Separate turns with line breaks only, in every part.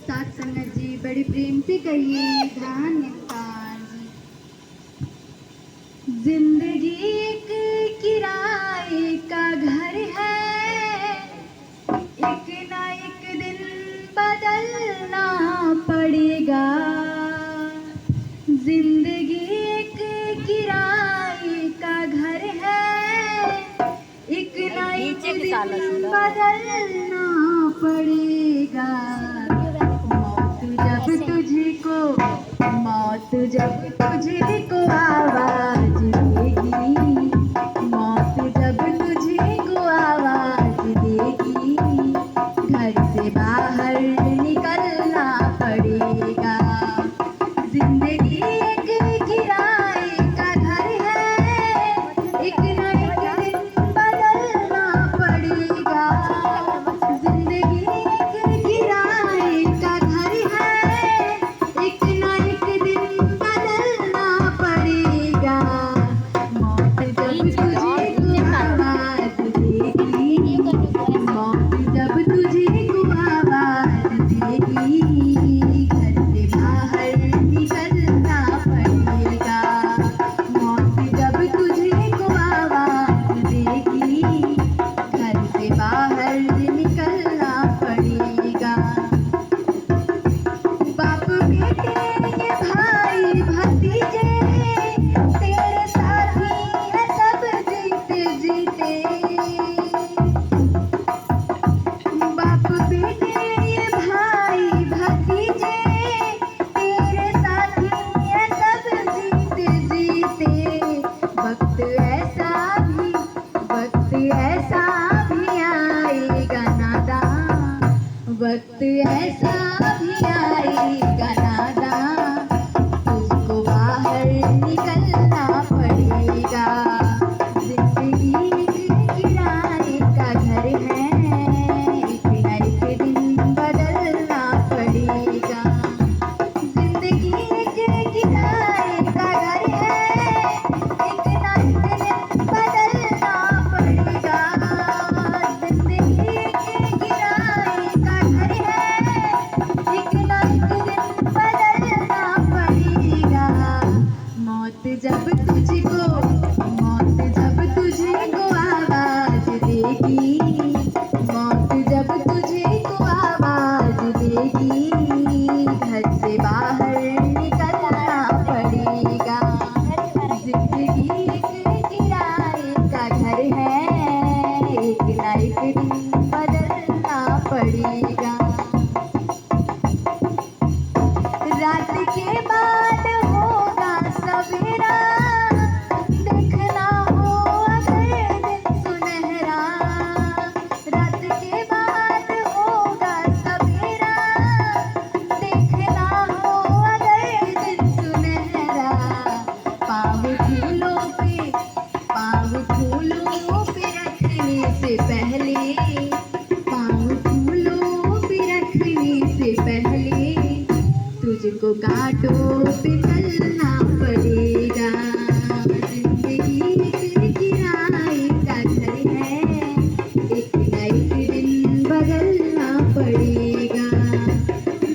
साथ संगत जी बड़ी प्रेम से कहिए धन्यवाद जी। जिंदगी एक किराए का घर है, एक ना एक दिन बदलना पड़ेगा। जिंदगी एक किराए का घर है, एक ना एक दिन बदलना पड़ेगा। मौत जब तुझको आवाज देगी, मौत जब तुझको आवाज देगी, घर से बाहर निकलना पड़ेगा। जिंदगी एक किराए का घर है, एक ना एक दिन बदलना पड़ेगा। जिंदगी एक किराए का घर है, एक ना एक दिन बदलना पड़ेगा। मौत जब तुझको आवाज देगी, मौत जब तुझको आवाज देगी, घर से बाहर निकलना पड़ेगा। मौत जब तुझको आवाज देगी, घर से बाहर निकलना पड़ेगा। बाप बेटे ये भाई भतीजे तेरे साथी है सब जीते जीते। बाप बेटे ये भाई भतीजे तेरे साथी है सब जीते जीते। वक्त ऐसा भी आएगा नादान, वक्त ऐसा भी आएगा नादान, तुझको बाहर निकलना पड़ेगा। जिंदगी एक किराए का घर है, एक ना एक दिन बदलना पड़ेगा। जिंदगी एक किराए का घर है, एक ना एक दिन बदलना पड़ेगा। जिंदगी एक किराए का घर है, एक ना एक दिन बदलना पड़ेगा। मौत जब तुझको आवाज देगी, मौत जब तुझको आवाज देगी, घर से बाहर निकलना पड़ेगा। जिंदगी एक किराए का घर है, एक ना एक दिन बदलना पड़ेगा। रात के बाद होगा सवेरा, देखना हो अगर दिन सुनहरा। रात के बाद होगा सवेरा, देखना हो अगर दिन सुनहरा। पाँव फूलों पे रखने से पहले, पाँव फूलों पे रखने से पहले, तुझको कांटों पे चलना पड़ेगा। जिंदगी एक किराए का घर है, एक ना एक दिन बदलना पड़ेगा।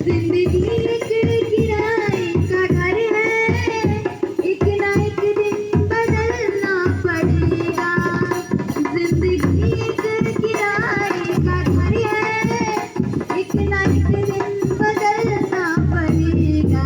जिंदगी एक किराए का घर है, एक ना एक दिन बदलना पड़ेगा। जिंदगी एक किराए का घर है, एक ना एक दिन बदलना पड़ेगा।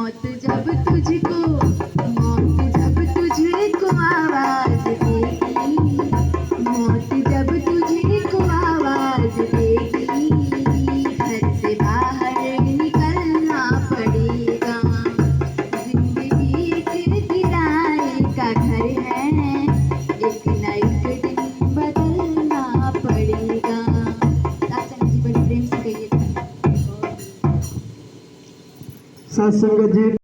मौत जब तुझको आवाज देगी, मौत जब तुझको आवाज देगी, घर से बाहर निकलना पड़ेगा। जिंदगी एक किराए का घर है, एक न एक दिन बदलना पड़ेगा। दास्तान जी बड़ी प्रेम से कहिए।
साथ संगत जी